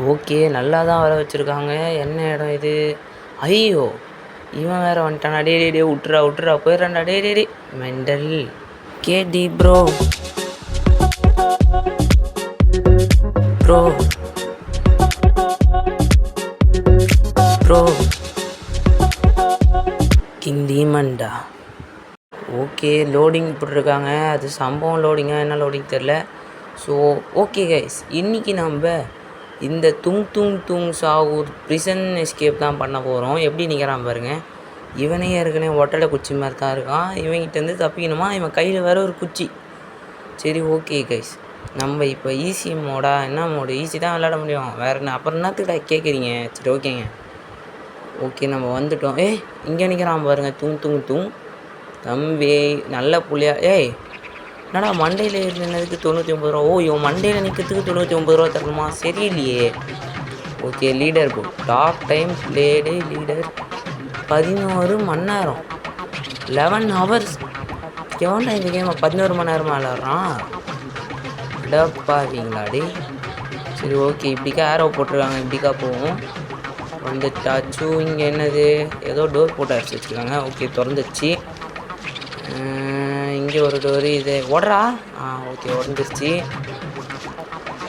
Okay. நல்லா தான் வர வச்சிருக்காங்க. என்ன இடம் இது? ஐயோ! இவன் வேற வந்துட்டானா? டேய் டேய் டேய் உட்றா உட்றா போயிட்றான்டா. டேய் டேய் டேய் மெண்டல். கேடி ப்ரோ. ப்ரோ. ப்ரோ. கிங் டீமன்டா. ஓகே. லோடிங் போட்டிருக்காங்க. அது சம்பவம் லோடிங்கா என்ன லோடிங் தெரில. ஸோ ஓகே கைஸ், இன்றைக்கி நம்ம இந்த துங் துங் துங் சாவூர் ப்ரிசன் எஸ்கேப் தான் பண்ண போகிறோம். எப்படி நிற்கிறான் பாருங்கள். இவனே ஏற்கனவே ஒட்டடை குச்சி மாதிரி தான் இருக்கான். இவங்கிட்டேருந்து தப்பிக்கணுமா? இவன் கையில் வேறு ஒரு குச்சி. சரி ஓகே கைஸ், நம்ம இப்போ ஈஸி மோடா? என்ன மோடு? ஈஸி தான் விளையாட முடியும். வேறு என்ன? அப்புறம் என்னத்துக்கிட்ட கேட்குறீங்க? சரி ஓகேங்க. ஓகே நம்ம வந்துவிட்டோம். இங்கே நிற்கிறான் பாருங்கள். துங் துங் துங் தம்பி நல்ல புள்ளியா. என்னடா மண்டையில் நின்னதுக்கு 99 ரூபா? இவன் மண்டையில் நிற்கிறதுக்கு 99 ரூபா தரணுமா? சரியில்லையே. Okay leader book. Top time blade leader 11 மணி நேரம் 11 ஹவர்ஸ். எவன்டா இந்த கேமை 11 மணி நேரமாக விளாட்றான்? டப்பாவீங்களாடி. சரி ஓகே, இப்படிக்கா ஆரோ போட்டிருக்காங்க. இப்படிக்கா போவோம். வந்துட்டாச்சு. இங்கே என்னது? ஏதோ டோர் போட்டு அடிச்சு வச்சுருக்காங்க. ஓகே திறந்துச்சு. இங்கே ஒரு டோரு. இது ஓடுறா. ஓகே உடஞ்சிருச்சு.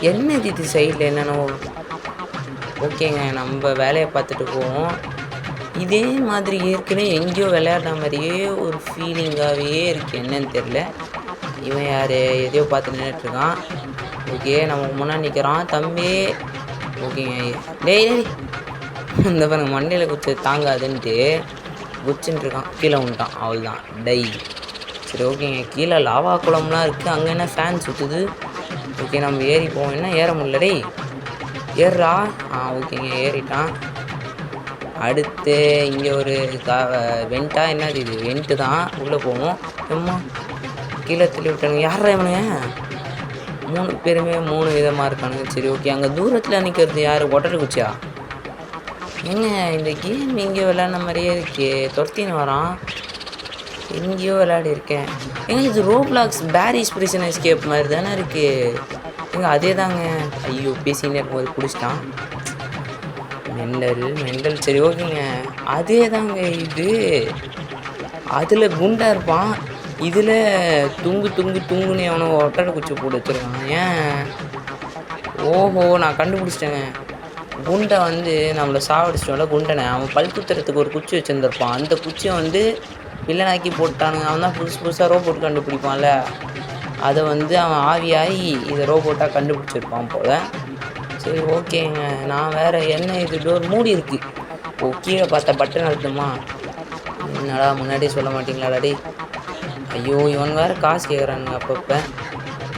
என்னது இது சைடில் என்னென்னோ? ஓகேங்க நம்ம வேலையை பார்த்துட்டு போவோம். இதே மாதிரி ஏற்கனவே எங்கேயோ விளையாடுற மாதிரியே ஒரு ஃபீலிங்காகவே இருக்குது. என்னன்னு தெரில. இவன் யார்? எதையோ பார்த்து நின்றுட்டுருக்கான். ஓகே நம்ம முன்னாடி நிற்கிறான் தம்பி. ஓகேங்க. டேய் இந்த பாருங்க மண்டையில் குச்சி தாங்காதுன்ட்டு குச்சின்ட்டுருக்கான். கீழே விட்டான். அவள் தான் டை. சரி ஓகேங்க. கீழே லாவா குளம்லாம் இருக்குது. அங்கே என்ன ஃபேன் சுற்றுது. ஓகே நம்ம ஏறி போவோம். என்ன ஏற முடியல? டேய் ஏறுறா. ஓகேங்க ஏறிட்டான். அடுத்து இங்கே ஒரு வெண்ட்டா. என்னது இது? வெண்ட்டு தான். உள்ளே போவோம். எம்மா கீழே தள்ளி விட்டானுங்க. யாரா இவனுங்க? 3 பேருமே 3 விதமாக இருக்கானுங்க. சரி ஓகே. அங்கே தூரத்தில் நிற்கிறது யார்? ஒட்டரை குச்சியா? ஏங்க இந்த கேம் எங்கேயோ விளையாடின மாதிரியே இருக்கே. துரத்தின்னு வரான். எங்கேயோ விளையாடி இருக்கேன். ஏங்க இது ரோப்ளாக்ஸ் பேரிஸ் ப்ரிசன் எஸ்கேப் மாதிரி தானே இருக்குது. ஏங்க அதே தாங்க. ஐயோ பேசின்னு இருக்கும்போது பிடிச்சிட்டான். மெண்டல். சரி ஓகேங்க. அதே தாங்க இது. அதில் குண்டாக இருப்பான். இதில் துங்குன்னு அவனை ஒட்டடை குச்சி போட்டு வச்சுருக்கான். ஏன்? ஓஹோ நான் கண்டுபிடிச்சிட்டேங்க. குண்டை வந்து நம்மளை சாவடிச்சிட்டோம்ல குண்டனை. அவன் பல் குத்துறதுக்கு ஒரு குச்சி வச்சுருந்துருப்பான். அந்த குச்சியை வந்து வில்லனாக்கி போட்டானுங்க. அவன் தான் புதுசாக ரோபோட் கண்டுபிடிப்பான்ல. அதை வந்து அவன் ஆவியாகி இதை ரோபோட்டாக கண்டுபிடிச்சிருப்பான் போல். சரி ஓகேங்க. நான் வேறு என்ன இது டோர் மூடி இருக்குது. கீழே பார்த்த பட்டன் அழுத்துமா? என்னடா முன்னாடியே சொல்ல மாட்டிங்களாடா டே. ஐயோ இவன் வேறு காசு கேட்குறானுங்க அப்பப்போ.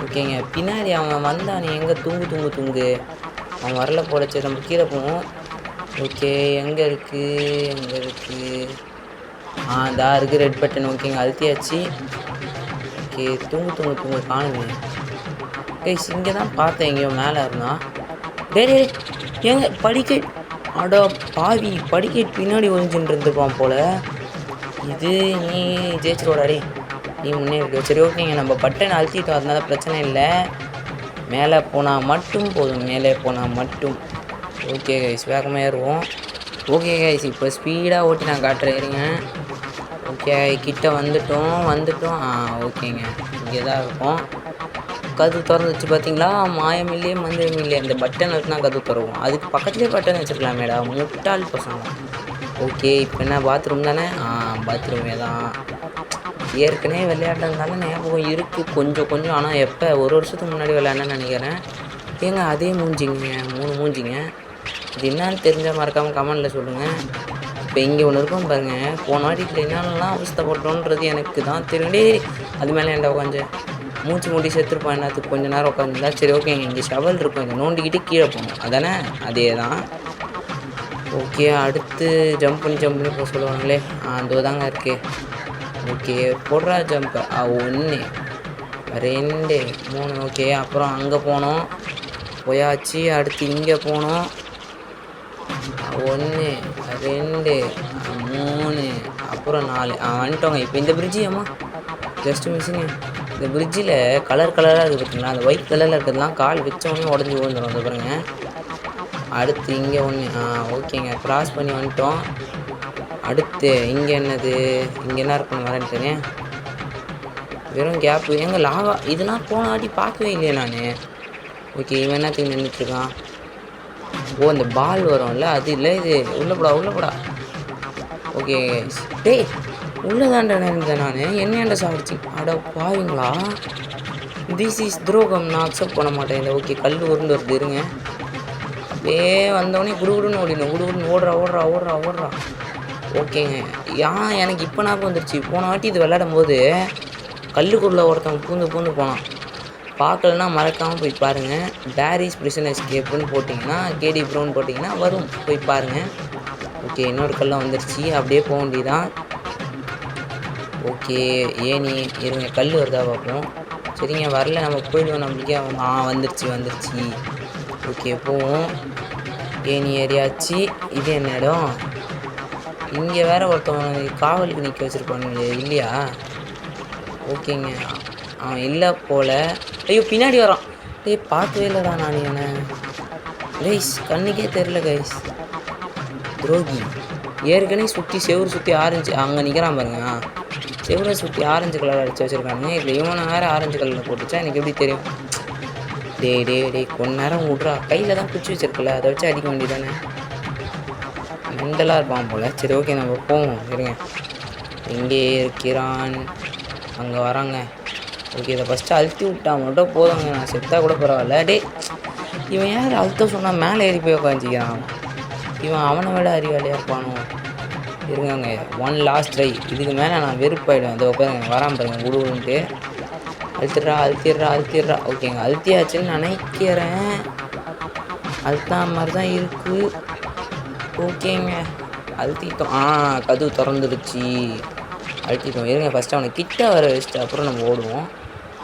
ஓகேங்க. பின்னாடி அவன் வந்தான். நீ எங்கே? தூங்கு. அவன் வரல போலச்சு. நம்ம கீழே போவோம். ஓகே எங்கே இருக்குது? தான் இருக்குது ரெட் பட்டன். ஓகேங்க அழுத்தியாச்சு. ஓகே தூங்கு காணுங்க. இங்கே தான் பார்த்தேன். எங்கேயோ மேலே இருந்தான். டேய் ஏங்க படிக்கட். அடா பாவி, படிக்கட் பின்னாடி ஒழிஞ்சுட்டு இருந்துருப்பான் போல். இது நீ ஜெயிச்சிரோடாடி. நீ முன்னே இருக்கு. சரி ஓகேங்க. நம்ம பட்டன் அழுத்திட்டோம். அதனால பிரச்சனை இல்லை. மேலே போனால் மட்டும் போதும். ஓகே கைஸ் வேகமாக ஏறுவோம். ஓகே கைஸ் இப்போ ஸ்பீடாக ஓட்டி நான் காட்டுறேன். இருங்க. ஓகே கிட்ட வந்துட்டோம். ஓகேங்க இங்கே தான் இருக்கும். கதவு திறந்துச்சு பார்த்தீங்களா? மாயமில்லையே மந்திரமில்லையே. அந்த பட்டன் இருக்குன்னா கதவு திறவும். அதுக்கு பக்கத்துலேயே பட்டன் வச்சுருக்கலாமேடா, முட்டாள் பசங்க. ஓகே இப்போ என்ன பாத்ரூம் தானே? பாத்ரூமே தான். ஏற்கனவே விளையாடுறதுனால ஞாபகம் இருக்குது கொஞ்சம். ஆனால் எப்போ ஒரு வருஷத்துக்கு முன்னாடி விளையாடணும்னு நினைக்கிறேன். ஏங்க அதே மூஞ்சிங்க, 3 மூஞ்சிங்க. இது என்னான்னு தெரிஞ்சால் மறக்காமல் கமெண்டில் சொல்லுங்கள். இப்போ இங்கே ஒன்று இருக்கும் பாருங்கள். போன வாட்டியில் என்னென்னலாம் அவஸ்தைப்பட்டோன்றது எனக்கு தான் தெரியும். அது மேலே ஏன்டா உட்காந்து மூச்சு மூடி செத்துருப்பான். என்னத்துக்கு கொஞ்சம் நேரம் உட்காந்துருந்தா. சரி ஓகேங்க. இங்கே ஷவல் இருக்கும். இதை நோண்டிக்கிட்டு கீழே போகணும். அதானே? அதே தான். ஓகே அடுத்து ஜம்ப் பண்ணி போக சொல்லுவாங்களே. அந்த தாங்க இருக்குது. ஓகே போடுறா ஜம்ப்பு. 1 2 3. ஓகே அப்புறம் அங்கே போயாச்சு. அடுத்து இங்கே போனோம். 1 2 3 அப்புறம் 4. வந்துட்டோங்க. இப்போ இந்த பிரிட்ஜு அம்மா ஜஸ்ட்டு மிஸ்ஸிங்க. இந்த பிரிட்ஜில் கலராக இருக்குது பார்த்தீங்களா? அந்த ஒயிட் கலரில் இருக்கிறதுலாம் கால் வச்சவொடனே உடஞ்சி விழுந்துடும். அது பாருங்க. அடுத்து இங்கே ஒன்று ஓகேங்க க்ராஸ் பண்ணி வந்துட்டோம். அடுத்து இங்கே என்னது, இங்கே என்ன இருக்குன்னு மறந்துட்டேனே. வெறும் கேப்பு எங்கே லாவா, இதெல்லாம் போன வாட்டி பார்க்கவே இல்லையே நான். ஓகே இவன் என்னத்துக்கு நின்றுட்டுருக்கான். ஓ இந்த பால் வரும்ல அது இல்லை, இது உள்ளே போடா. ஓகே டேய் உள்ளே தாண்டா நினைச்சேன் நான், என்னையாண்ட சாப்பிடுச்சு. அட பாவீங்களா, திஸ் இஸ் துரோகம், நான் அக்செப்ட் பண்ண மாட்டேன் இதை. ஓகே கல் உருண்டு வருது இருங்க. அப்படியே வந்தவொடனே குடுகுடுன்னு ஓடிடணும், குடுகுடுன்னு ஓடுறா. ஓகேங்க எனக்கு இப்போ ஞாபகம் வந்துருச்சு. போன வாட்டி இது விளையாடும் போது கல்லுக்குள்ளே ஒருத்தவங்க பூந்து போனான். பார்க்கலன்னா மறக்காமல் போய் பாருங்கள். டேரிஸ் பிரிசன் எஸ்கேப்புன்னு போட்டிங்கன்னா, கேடி ப்ரௌன் போட்டிங்கன்னா வரும், போய் பாருங்கள். ஓகே இன்னொரு கல்லாம் வந்துருச்சு, அப்படியே போக வேண்டியதான். ஓகே ஏனி இருங்க, கல் வருதா பார்ப்போம். சரிங்க வரல நம்ம போயிடுவோம், நம்மளுக்கே வந்துருச்சு. ஓகே போவோம். ஏனி ஏறியாச்சு. இது என்ன இடம், இங்கே வேறு ஒருத்தவங்க காவலுக்கு நிற்க வச்சுருப்பானுங்க இல்லையா. ஓகேங்க இல்லை போல். ஐயோ பின்னாடி வரான். பார்க்கவே இல்லைடா நான் என்ன. கைஸ் கண்ணுக்கே தெரில கைஸ், துரோகி. ஏற்கனவே செவுறு சுற்றி ஆரஞ்சு அங்கே நிற்கிறான் பாருங்க. செவரை சுற்றி ஆரஞ்சு கலர் அடித்து வச்சுருக்கானுங்க. இப்போ இவனை வேறு ஆரஞ்சு கலரில் போட்டுச்சா எனக்கு எப்படி தெரியும். டே கொஞ்ச நேரம் விட்றா, கையில் தான் குச்சி வச்சிருக்கல, அதை வச்சு அடிக்க வேண்டியதானே. மெண்டலாக இருப்பான் போல். சரி ஓகே நம்ம போவோம் இருங்க. எங்கே இருக்கிறான், அங்கே வராங்க. ஓகே இதை ஃபஸ்ட்டு அழுத்தி விட்டா மட்டும் போதுங்க, நான் செத்தா கூட பரவாயில்ல. இவன் யார் அழுத்த சொன்னால் மேலே ஏறி போய் உட்காந்துக்கிறான். இவன் அவனை விட அறிவாளியாக இருப்பானோ. இருங்க ஒன் லாஸ்ட் ட்ரை, இதுக்கு மேலே நான் வெறுப்பாயிடுவேன். அதை உட்காருங்க வராமல் பாருங்க குடுன்ட்டு. அழுத்திடுறா. ஓகேங்க அழுத்தியாச்சுன்னு நினைக்கிறேன். அழுத்தா மாதிரி தான் இருக்குது. ஓகேங்க அழுத்திட்டோம். கதவு திறந்துடுச்சு. அழுத்திட்டோம் இருங்க. ஃபஸ்ட்டு அவனை கிட்ட வர வச்சுட்டு அப்புறம் நம்ம ஓடுவோம்.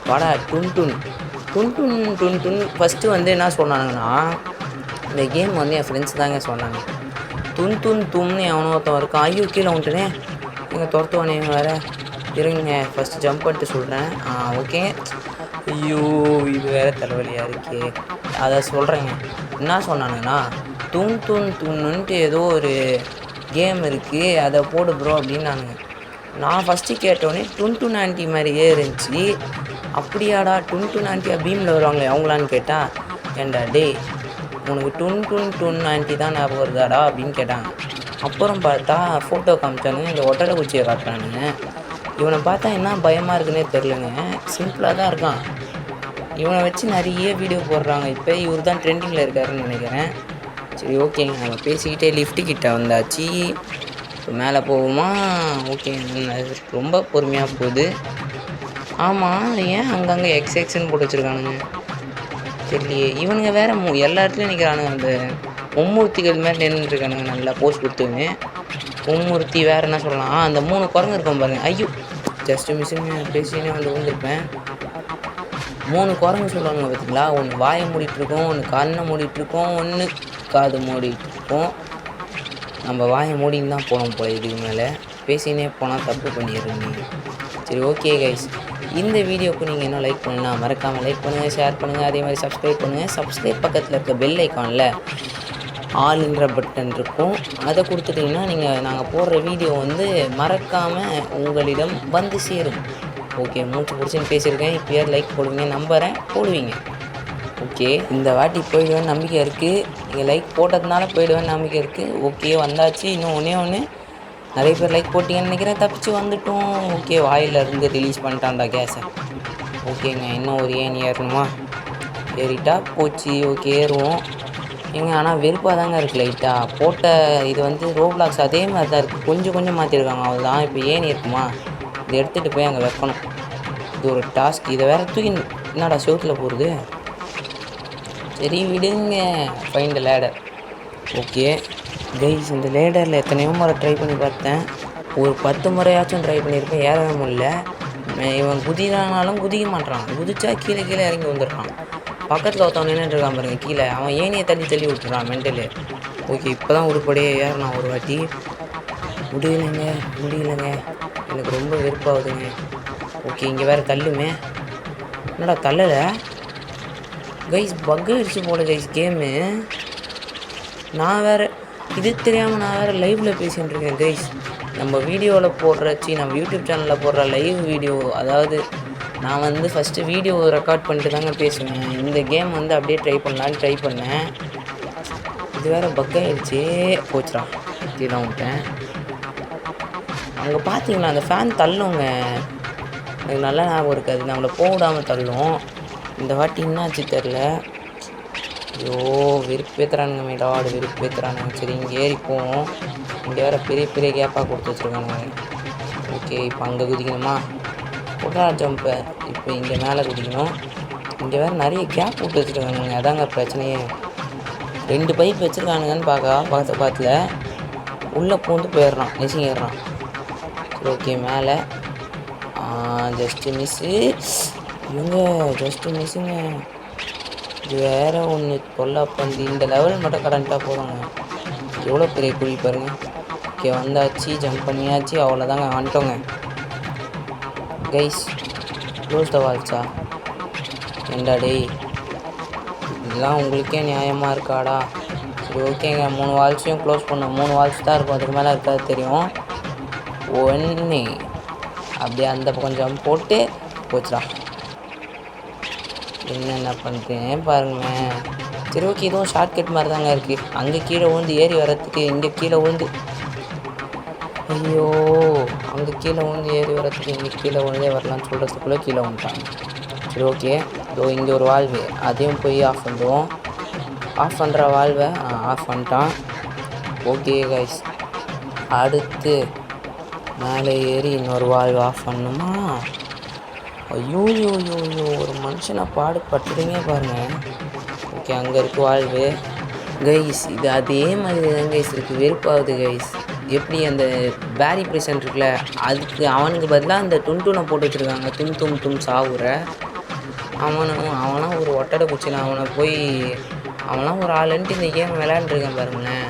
வாடா டுன் ஃபஸ்ட்டு வந்து என்ன சொன்னானுங்கன்னா, இந்த கேம் வந்து என் ஃப்ரெண்ட்ஸ் தாங்க சொன்னாங்க. தும்னு எவனோ ஒருத்தன் இருக்கான். ஐயோ கீழே வந்துட்டேனே, நீங்கள் துரத்துவானே வேறு. இருங்க ஃபஸ்ட்டு ஜம்ப் பண்ணிட்டு சொல்கிறேன். ஓகே. ஐயோ இது வேறு தலைவலியாக இருக்கே. அதை சொல்கிறேங்க. என்ன சொன்னானுங்கன்னா, துன்னுன்ட்டு ஏதோ ஒரு கேம் இருக்குது, அதை போடு ப்ரோ அப்படின்னு நானுங்க. நான் ஃபஸ்ட்டு கேட்டோடனே டுன் ஆண்டி மாதிரியே இருந்துச்சு. அப்படியாடா டுன் ஆண்டியா பீமில் வருவாங்களே அவங்களான்னு கேட்டால், ஏண்டா உனக்கு டுன் ஆண்டி தான் ஞாபகம் வருதாடா அப்படின்னு கேட்டாங்க. அப்புறம் பார்த்தா ஃபோட்டோ காமிச்சானுங்க, இந்த ஒட்டடை குச்சியை காட்டுறானுங்க. இவனை பார்த்தா என்ன பயமாக இருக்குன்னே தெரிலங்க, சிம்பிளாக தான் இருக்கான். இவனை வச்சு நிறைய வீடியோ போடுறாங்க. இப்போ இவர் தான் ட்ரெண்டிங்கில் இருக்காருன்னு நினைக்கிறேன். சரி ஓகேங்க நம்ம பேசிக்கிட்டே லிஃப்ட்டுக்கிட்ட வந்தாச்சு. மேலே போகுமா. ஓகே ரொம்ப பொறுமையாக போகுது. ஆமாம் ஏன் அங்கங்கே எக்ஸ்ன்னு போட்டு வச்சுருக்கானுங்க தெரியலையே. இவனுங்க வேறு எல்லா இடத்துலையும் நிற்கிறானுங்க. அந்த மும்மூர்த்திகள் மாதிரி நின்றுருக்கானுங்க, நல்லா போஸ்ட் கொடுத்துங்க. மும்மூர்த்தி வேறு என்ன சொல்லலாம், அந்த 3 குரங்கு இருக்கும் பாருங்கள். ஐயோ ஜஸ்ட்டு மிஸ்ஸுங்க, பேசினே வந்து விழுந்திருப்பேன். 3 குரங்கு சொல்லுவாங்க பார்த்தீங்களா, ஒன்று வாயை மூடிட்டுருக்கோம், ஒன்று கண்ணை மூடிட்டுருக்கோம், ஒன்று காது மூடிட்டுருக்கோம். நம்ம வாயை மூடின்னு தான் போனோம் போல. இதுக்கு மேலே பேசினே போனால் தப்பு பண்ணிடுறீங்க. சரி ஓகே கைஸ், இந்த வீடியோவுக்கு நீங்கள் என்ன லைக் பண்ணுன்னா மறக்காமல் லைக் பண்ணுங்கள், ஷேர் பண்ணுங்கள், அதே மாதிரி சப்ஸ்கிரைப் பண்ணுங்கள். சப்ஸ்கிரைப் பக்கத்தில் இருக்க பெல் ஐக்கானில் ஆல்ன்ற பட்டன் இருக்கும், அதை கொடுத்துட்டிங்கன்னா நாங்கள் போடுற வீடியோ வந்து மறக்காமல் உங்களிடம் வந்து சேரும். ஓகே மூச்சு பிடிச்சின்னு பேசியிருக்கேன். இப்போயாவது லைக் போடுவீங்க நம்புகிறேன், போடுவீங்க. ஓகே இந்த வாட்டி போயிடுவேன்னு நம்பிக்கை இருக்குது. நீங்கள் லைக் போட்டதுனால போயிடுவேன்னு நம்பிக்கை இருக்குது. ஓகே வந்தாச்சு. இன்னும் ஒன்று நிறைய பேர் லைக் போட்டிங்கன்னு நினைக்கிறேன். தப்பிச்சு வந்துட்டோம். ஓகே வாயிலிருந்து ரிலீஸ் பண்ணிட்டான்டா கேஸை. ஓகேங்க இன்னும் ஒரு ஏணி ஏறணுமா, ஏறிட்டா போச்சு. ஓகே ஏறுவோம். ஆனால் வெறுப்பாக தாங்க இருக்குது லைட்டாக. போட்ட இது வந்து ரோப்ளாக்ஸ் அதே மாதிரி தான் இருக்குது, கொஞ்சம் மாற்றிருக்காங்க அவ்வளோதான். இப்போ ஏணி இருக்குமா, இதை எடுத்துகிட்டு போய் அங்கே வைக்கணும். இது ஒரு டாஸ்க். இதை வேறு தூக்கி என்னடா செவுத்தில் போகிறது. சரி விடுங்க. Find ladder. ஓகே கைஸ் இந்த லேடரில் எத்தனையோ முறை ட்ரை பண்ணி பார்த்தேன், ஒரு 10 முறையாச்சும் ட்ரை பண்ணியிருப்பேன், ஏறவே முடியல. இவன் குதிரானாலும் குதிக்க மாட்டான், குதிச்சா கீழே இறங்கி வந்துடுறான். பக்கத்தில் ஒருத்தவன் நின்றுட்டுருக்கான் பாருங்க கீழே, அவன் ஏனியை தள்ளி விட்டுறான் மென்டலு. ஓகே இப்போ தான் உருப்படியே ஏறினான் ஒரு வாட்டி. முடியலைங்க எனக்கு ரொம்ப வெறுப்பாகுதுங்க. ஓகே இங்கே வேறு தள்ளுமே, என்னடா தள்ளலை கைஸ், பக்கு அடிச்சு போல கைஸ் கேமு. நான் வேறு இது தெரியாமல் நான் வேறு லைவில் பேசிகிட்டு இருக்கேன் கைஸ். நம்ம வீடியோவில் நம்ம யூடியூப் சேனலில் போடுற லைவ் வீடியோ, அதாவது நான் வந்து ஃபஸ்ட்டு வீடியோ ரெக்கார்ட் பண்ணிட்டு தாங்க பேசுவேன். இந்த கேம் வந்து அப்படியே ட்ரை பண்ணேன். இது வேறு பக் ஆகிடுச்சு. போச்சுடா, தான் விட்டேன். அங்கே பார்த்தீங்களா அந்த ஃபேன் தள்ளுங்க, எனக்கு நல்லா ஞாபகம் இருக்காது. நம்மளை போடாமல் தள்ளும். இந்த வாட்டி என்னாச்சு தெரில. ஐயோ வெறுப்பேற்றுறானுங்க மேடாடு, வெறுப்பேற்றுறானுங்க. சரி இங்கே ஏறி போவோம். இங்கே வேறு பெரிய பெரிய கேப்பாக கொடுத்து வச்சுருக்கானுங்க. ஓகே இப்போ அங்கே குதிக்கணுமா? போட்டா ஜம்பை. இப்போ இங்கே மேலே குதிக்கணும். இங்கே வேறு நிறைய கேப் விட்டு வச்சுருக்கானுங்க, அதாங்க பிரச்சனையே. 2 பைப் வச்சுருக்கானுங்கன்னு பக்கத்தில் உள்ளே பூந்து போயிடுறான், நெசிங்கிடுறான். சரி ஓகே மேலே ஜஸ்ட்டு மிஸ்ஸு. இவங்க ஜஸ்ட்டு மிஸ்ஸுங்க. இது வேறு ஒன்று தொல்லைப்பந்து. இந்த லெவல் மட்டும் கரண்ட்டாக போகிறாங்க. எவ்வளோ பெரிய குழி பாருங்கள். ஓகே வந்தாச்சு, ஜம்ப் பண்ணியாச்சு, அவ்வளோதாங்க, வந்துட்டோங்க கைஸ். Close the வால்ஸா? ஏண்டா டேய், இதெல்லாம் உங்களுக்கே நியாயமாக இருக்காடா? சரி ஓகேங்க, 3 வால்ஸையும் க்ளோஸ் பண்ணோம். 3 வால்ஸ் தான் இருக்கும், அதுக்கு மேலே இருக்காது தெரியும். 1 அப்படியே அந்த பக்கம் ஜம்ப் போட்டு போச்சுடா. என்னென்ன பண்ணுறேன் பாருங்களேன். சரி ஓகே, இதுவும் ஷார்ட்கட் மாதிரி தாங்க இருக்குது. அங்கே கீழே விழுந்து ஏறி வரத்துக்கு இங்கே கீழே விழுந்து, ஐயோ அங்கே கீழே விழுந்து ஏறி வரத்துக்கு இங்கே கீழே விழுந்தே வரலான்னு சொல்கிறதுக்குள்ளே கீழே வந்துட்டாங்க. சரி ஓகே, இதோ இங்கே ஒரு வால்வு, அதையும் போய் ஆஃப் பண்ணுவோம். ஆஃப் பண்ணுற வால்வை ஆஃப் பண்ணிட்டான். ஓகே கைஸ், அடுத்து மேலே ஏறி இன்னொரு வால்வு ஆஃப் பண்ணணுமா? ஐயோ ஒரு மனுஷனை பாடுபட்டுடுங்க பாருங்கள். ஓகே அங்கே இருக்குது வால்வு கைஸ். இது அதே மாதிரி தான் கைஸ் இருக்குது, வெறுப்பாகுது கைஸ். எப்படி அந்த பேரி பிரசன்ட் இருக்குல்ல, அதுக்கு அவனுக்கு பதிலாக அந்த துண்டூனை போட்டு வச்சுருக்காங்க. தும் சாவுற அவனா ஒரு ஒட்டடை குச்சினா அவனாம் ஒரு ஆளுன்ட்டு இந்த கேம் விளையாண்டுருக்கேன் பாருங்களேன்.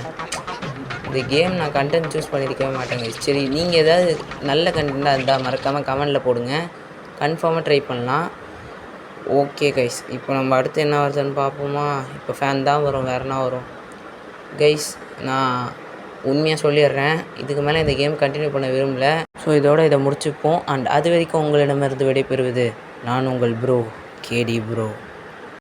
இந்த கேம் நான் கண்டென்ட் சூஸ் பண்ணியிருக்கவே மாட்டேங்க. சரி நீங்கள் ஏதாவது நல்ல கண்டென்ட்டாக இருந்தால் மறக்காமல் கமெண்டில் போடுங்க, கன்ஃபார்மாக ட்ரை பண்ணலாம். ஓகே கைஸ், இப்போ நம்ம அடுத்து என்ன வருதுன்னு பார்ப்போமா? இப்போ ஃபேன் தான் வரும், வேறு என்ன வரும் கைஸ்? நான் உண்மையாக சொல்லிடுறேன், இதுக்கு மேலே இந்த கேம் கண்டினியூ பண்ண விரும்பல. ஸோ இதை முடிச்சுப்போம். அண்ட் அது வரைக்கும் உங்களிடமிருந்து விடைபெறுவது நான் உங்கள் ப்ரோ கேடி ப்ரோ.